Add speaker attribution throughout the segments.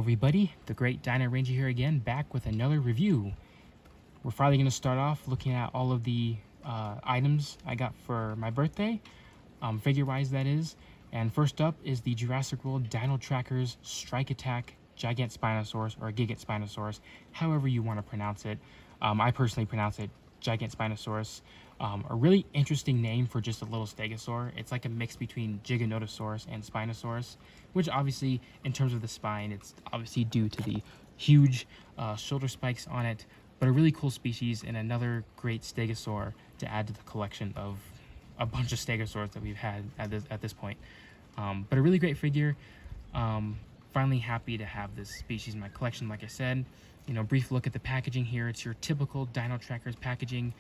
Speaker 1: everybody, the Great Dino Ranger here again, back with another review. We're finally going to start off looking at all of the items I got for my birthday, figure-wise that is. And first up is the Jurassic World Dino Trackers Strike Attack Gigantspinosaurus, or Gigantspinosaurus, however you want to pronounce it. I personally pronounce it Gigantspinosaurus. A really interesting name for just a little stegosaur. It's like a mix between Giganotosaurus and Spinosaurus, which obviously, in terms of the spine, it's obviously due to the huge shoulder spikes on it, but a really cool species and another great stegosaur to add to the collection of a bunch of stegosaurs that we've had at this point. But a really great figure. Finally happy to have this species in my collection. Like I said, brief look at the packaging here. It's your typical Dino Trackers packaging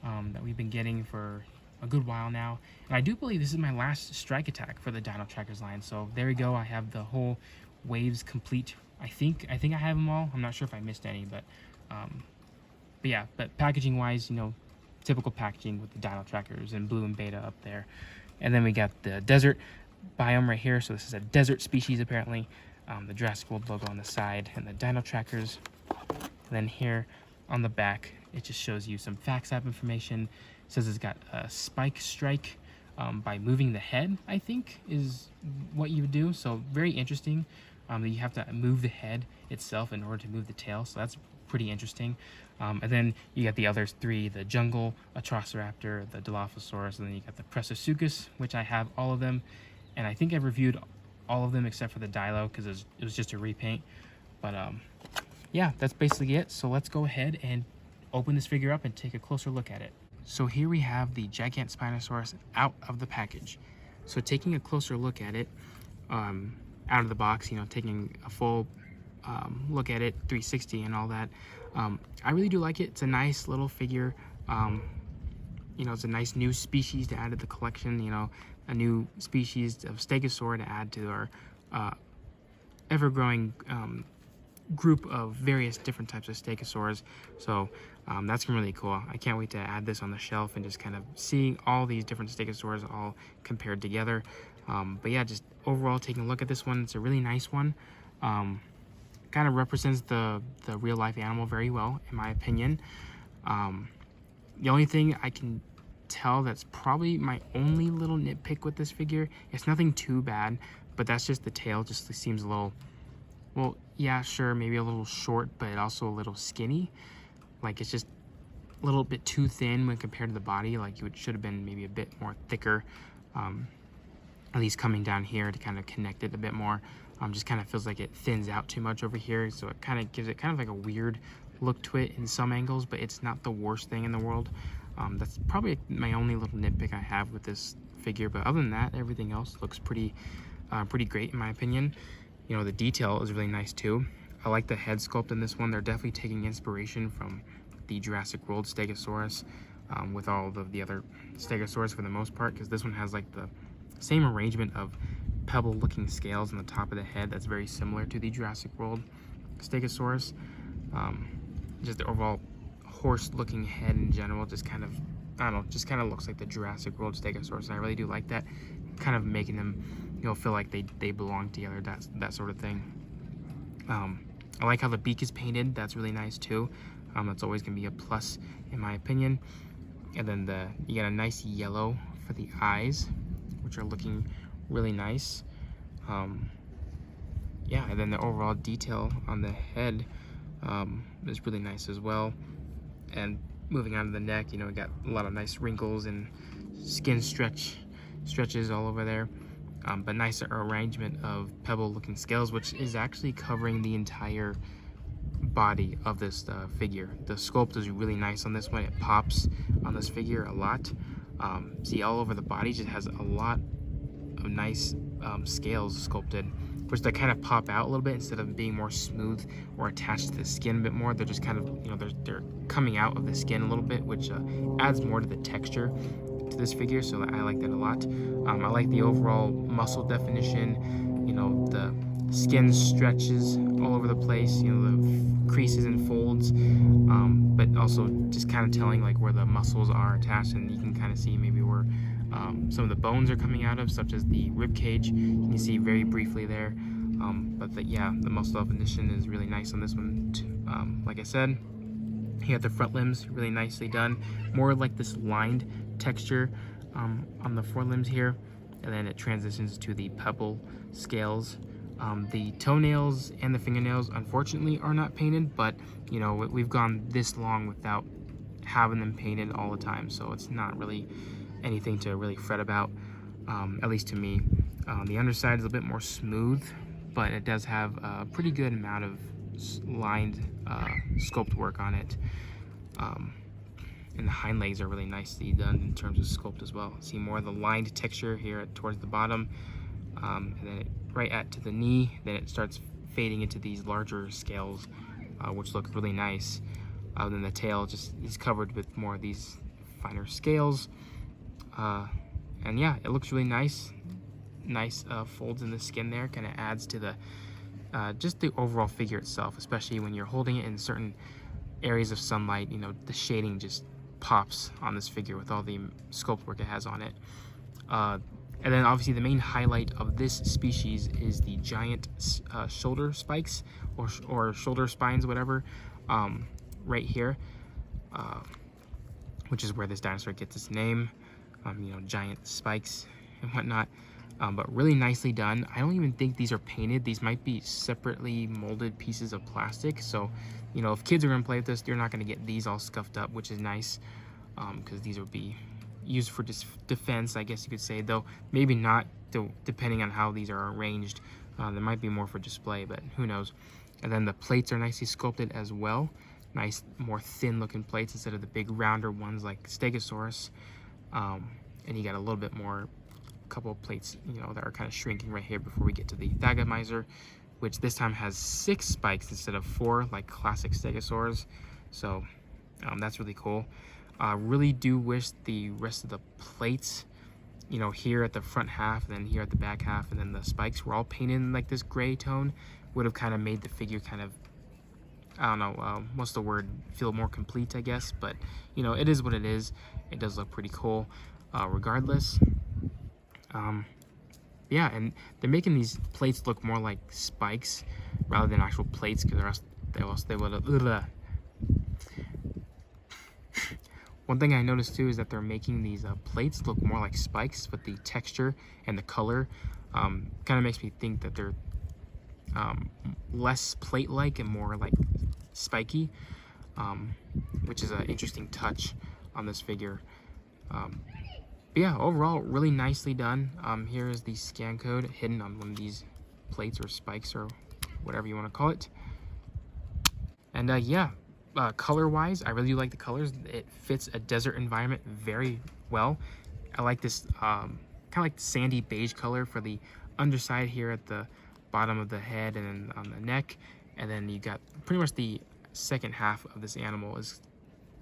Speaker 1: that we've been getting for a good while now. And I do believe this is my last Strike Attack for the Dino Trackers line. So there we go. I have the whole waves complete. I think I have them all. I'm not sure if I missed any, but yeah. But packaging wise, typical packaging with the Dino Trackers and blue and beta up there. And then we got the desert biome right here. So this is a desert species apparently. The Jurassic World logo on the side and the Dino Trackers. And then here on the back, it just shows you some facts app information. It says it's got a spike strike by moving the head, I think, is what you would do. So very interesting. You have to move the head itself in order to move the tail. So that's pretty interesting. And then you got the other three, the jungle Atrociraptor, the Dilophosaurus, and then you got the Presosuchus, which I have all of them. And I think I've reviewed all of them except for the Dilo because it was just a repaint. But yeah, that's basically it. So let's go ahead and open this figure up and take a closer look at it. So here we have the Gigantspinosaurus out of the package. So taking a closer look at it out of the box, taking a full look at it, 360 and all that, I really do like it. It's a nice little figure. It's a nice new species to add to the collection, a new species of stegosaur to add to our ever-growing group of various different types of stegosaurs. So that's really cool. I can't wait to add this on the shelf and just kind of seeing all these different stegosaurs all compared together. But yeah, just overall taking a look at this one, it's a really nice one. Kind of represents the real life animal very well, in my opinion. The only thing I can tell that's probably my only little nitpick with this figure, it's nothing too bad, but that's just the tail just seems a little, well, yeah, sure, maybe a little short, but also a little skinny. Like it's just a little bit too thin when compared to the body. Like it should have been maybe a bit more thicker, at least coming down here to kind of connect it a bit more. Just kind of feels like it thins out too much over here, so it kind of gives it kind of like a weird look to it in some angles, but it's not the worst thing in the world. That's probably my only little nitpick I have with this figure, but other than that, everything else looks pretty great in my opinion. The detail is really nice too. I like the head sculpt in this one. They're definitely taking inspiration from the Jurassic World Stegosaurus with all of the other Stegosaurus for the most part, because this one has like the same arrangement of pebble looking scales on the top of the head that's very similar to the Jurassic World Stegosaurus. Just the overall horse looking head in general just kind of, I don't know, just kind of looks like the Jurassic World Stegosaurus, and I really do like that, kind of making them feel like they belong together, that sort of thing. I like how the beak is painted. That's really nice too. That's always gonna be a plus in my opinion. And then you got a nice yellow for the eyes, which are looking really nice. Yeah, and then the overall detail on the head is really nice as well. And moving on to the neck, we got a lot of nice wrinkles and skin stretches all over there. But nicer arrangement of pebble looking scales, which is actually covering the entire body of this figure. The sculpt is really nice on this one. It pops on this figure a lot. See, all over the body just has a lot of nice scales sculpted, which they kind of pop out a little bit instead of being more smooth or attached to the skin a bit more. They're just kind of, they're coming out of the skin a little bit, which adds more to the texture to this figure, so I like that a lot. I like the overall muscle definition, the skin stretches all over the place, the creases and folds, but also just kind of telling like where the muscles are attached, and you can kind of see maybe where some of the bones are coming out of, such as the rib cage. You can see very briefly there. Yeah, the muscle definition is really nice on this one too. Like I said, here at the front limbs, really nicely done. More like this lined texture on the forelimbs here, and then it transitions to the pebble scales. The toenails and the fingernails, unfortunately, are not painted, but you know, we've gone this long without having them painted all the time, so it's not really anything to really fret about, at least to me. The underside is a bit more smooth, but it does have a pretty good amount of lined sculpt work on it. And the hind legs are really nicely done in terms of sculpt as well. See more of the lined texture here towards the bottom, and then to the knee, then it starts fading into these larger scales, which look really nice. Then the tail just is covered with more of these finer scales, and yeah, it looks really nice. Nice folds in the skin there, kind of adds to the just the overall figure itself, especially when you're holding it in certain areas of sunlight. You know, the shading just pops on this figure with all the sculpt work it has on it. And then obviously the main highlight of this species is the giant shoulder spikes or shoulder spines, whatever, right here, which is where this dinosaur gets its name. You know, giant spikes and whatnot. But really nicely done. I don't even think these are painted. These might be separately molded pieces of plastic. So, you know, if kids are gonna play with this, you're not gonna get these all scuffed up, which is nice, because these would be used for defense, I guess you could say, though maybe not, depending on how these are arranged. They might be more for display, but who knows. And then the plates are nicely sculpted as well. Nice, more thin looking plates instead of the big rounder ones like Stegosaurus. And you got a little bit more, couple of plates, you know, that are kind of shrinking right here before we get to the Thagomizer, which this time has 6 spikes instead of 4 like classic Stegosaurs. So that's really cool. Really do wish the rest of the plates, you know, here at the front half and then here at the back half and then the spikes were all painted in like this gray tone. Would have kind of made the figure kind of, I don't know, what's the word, feel more complete, I guess. But you know, it is what it is. It does look pretty cool regardless. Yeah, and they're making these plates look more like spikes rather than actual plates, because they would have. One thing I noticed too is that they're making these plates look more like spikes, but the texture and the color kind of makes me think that they're less plate-like and more like spiky, which is an interesting touch on this figure. But yeah, overall, really nicely done. Here is the scan code hidden on one of these plates or spikes or whatever you want to call it. And yeah, color-wise, I really do like the colors. It fits a desert environment very well. I like this kind of like sandy beige color for the underside here at the bottom of the head and then on the neck. And then you got pretty much the second half of this animal is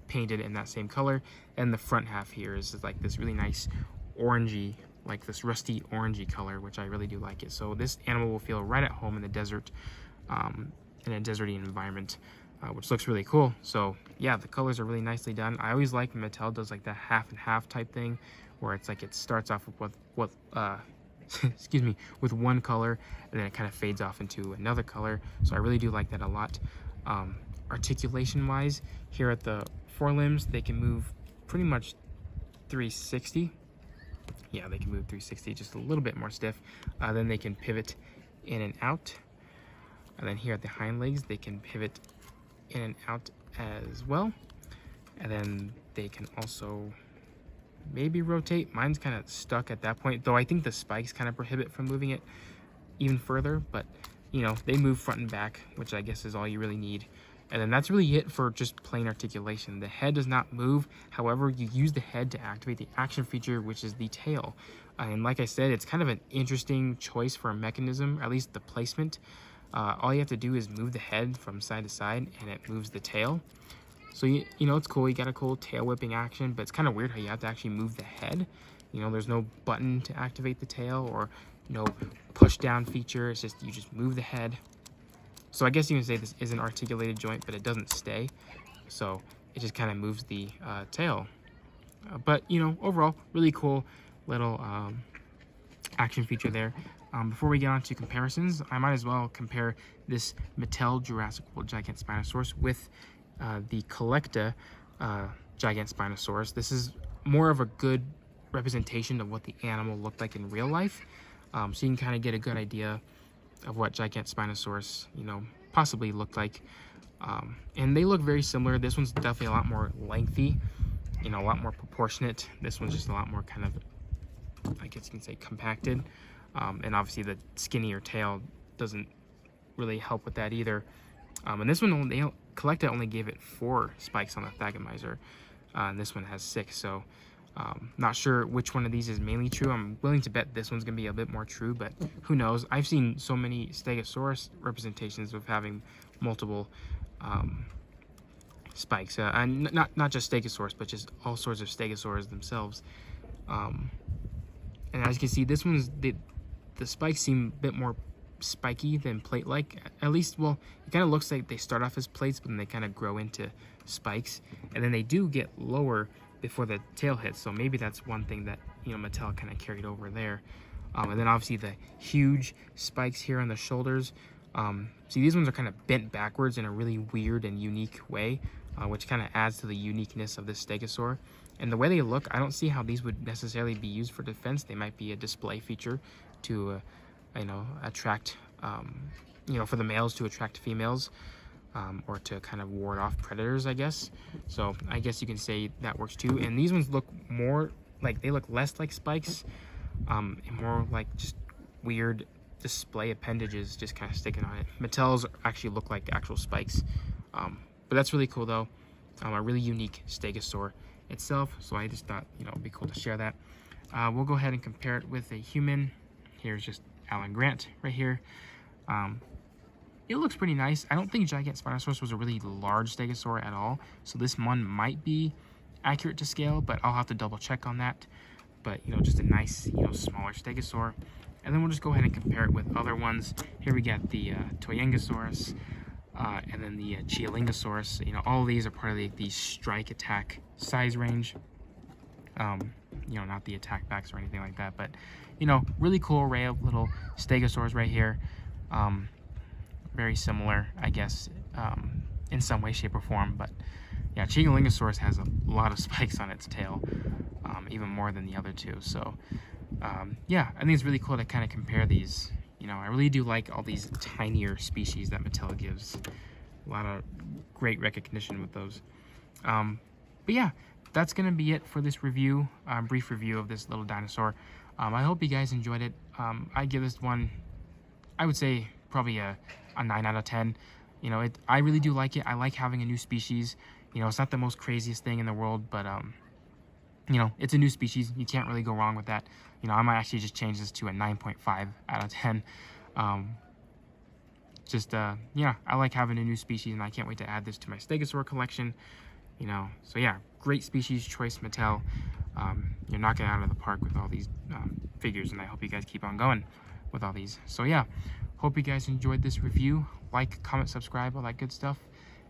Speaker 1: painted in that same color, and the front half here is like this really nice orangey, like this rusty orangey color, which I really do like it. So this animal will feel right at home in the desert, in a deserty environment, which looks really cool. So yeah, the colors are really nicely done. I always like when Mattel does like that half and half type thing, where it's like it starts off with excuse me, with one color and then it kind of fades off into another color. So I really do like that a lot. Articulation wise, here at the forelimbs, they can move pretty much 360. Yeah, they can move 360, just a little bit more stiff. Then they can pivot in and out. And then here at the hind legs, they can pivot in and out as well. And then they can also maybe rotate. Mine's kind of stuck at that point, though I think the spikes kind of prohibit from moving it even further. But you know, they move front and back, which I guess is all you really need. And then that's really it for just plain articulation. The head does not move. However, you use the head to activate the action feature, which is the tail. And like I said, it's kind of an interesting choice for a mechanism, at least the placement. All you have to do is move the head from side to side and it moves the tail. So, you know, it's cool. You got a cool tail whipping action, but it's kind of weird how you have to actually move the head. You know, there's no button to activate the tail or no push down feature. It's just, you just move the head. So I guess you can say this is an articulated joint, but it doesn't stay. So it just kind of moves the tail. But, you know, overall, really cool little action feature there. Before we get on to comparisons, I might as well compare this Mattel Jurassic World Gigantspinosaurus with the Collecta Gigantspinosaurus. This is more of a good representation of what the animal looked like in real life, so you can kind of get a good idea of what Gigantspinosaurus, possibly looked like. And they look very similar. This one's definitely a lot more lengthy, a lot more proportionate. This one's just a lot more kind of, I guess you can say, compacted. And obviously the skinnier tail doesn't really help with that either. And this one, Collecta only gave it 4 spikes on the Thagomizer, and this one has 6. So not sure which one of these is mainly true. I'm willing to bet this one's gonna be a bit more true, but who knows? I've seen so many Stegosaurus representations of having multiple spikes, and not just Stegosaurus, but just all sorts of Stegosaurs themselves. And as you can see, this one's the spikes seem a bit more spiky than plate-like. At least, well, it kind of looks like they start off as plates, but then they kind of grow into spikes, and then they do get lower before the tail hits. So maybe that's one thing that Mattel kind of carried over there. And then obviously the huge spikes here on the shoulders. See, these ones are kind of bent backwards in a really weird and unique way, which kind of adds to the uniqueness of this Stegosaur. And the way they look, I don't see how these would necessarily be used for defense. They might be a display feature to, attract, for the males to attract females, or to kind of ward off predators, I guess. So I guess you can say that works too. And these ones look more like, they look less like spikes, and more like just weird display appendages just kind of sticking on it. Mattel's actually look like actual spikes. But that's really cool though. A really unique Stegosaur itself. So I just thought, it'd be cool to share that. We'll go ahead and compare it with a human. Here's just Alan Grant right here. It looks pretty nice. I don't think Gigantspinosaurus was a really large Stegosaur at all. So this one might be accurate to scale, but I'll have to double check on that. But, just a nice, smaller Stegosaur. And then we'll just go ahead and compare it with other ones. Here we got the Toyangosaurus, and then the Chialingosaurus. All of these are part of the strike attack size range. Not the attack backs or anything like that, but, really cool array of little Stegosaurs right here. Very similar, I guess, in some way, shape, or form. But yeah, Chialingosaurus has a lot of spikes on its tail, even more than the other two. So yeah, I think it's really cool to kind of compare these. I really do like all these tinier species that Mattel gives. A lot of great recognition with those. But yeah, that's gonna be it for this review, brief review of this little dinosaur. I hope you guys enjoyed it. I give this one, I would say, probably a 9 out of 10. I really do like it. I like having a new species. It's not the most craziest thing in the world, but it's a new species. You can't really go wrong with that. I might actually just change this to a 9.5 out of 10. Yeah, I like having a new species, and I can't wait to add this to my Stegosaur collection. So yeah, great species choice, Mattel. You're knocking it out of the park with all these figures, and I hope you guys keep on going with all these. So yeah, hope you guys enjoyed this review. Like, comment, subscribe, all that good stuff,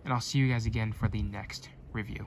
Speaker 1: and I'll see you guys again for the next review.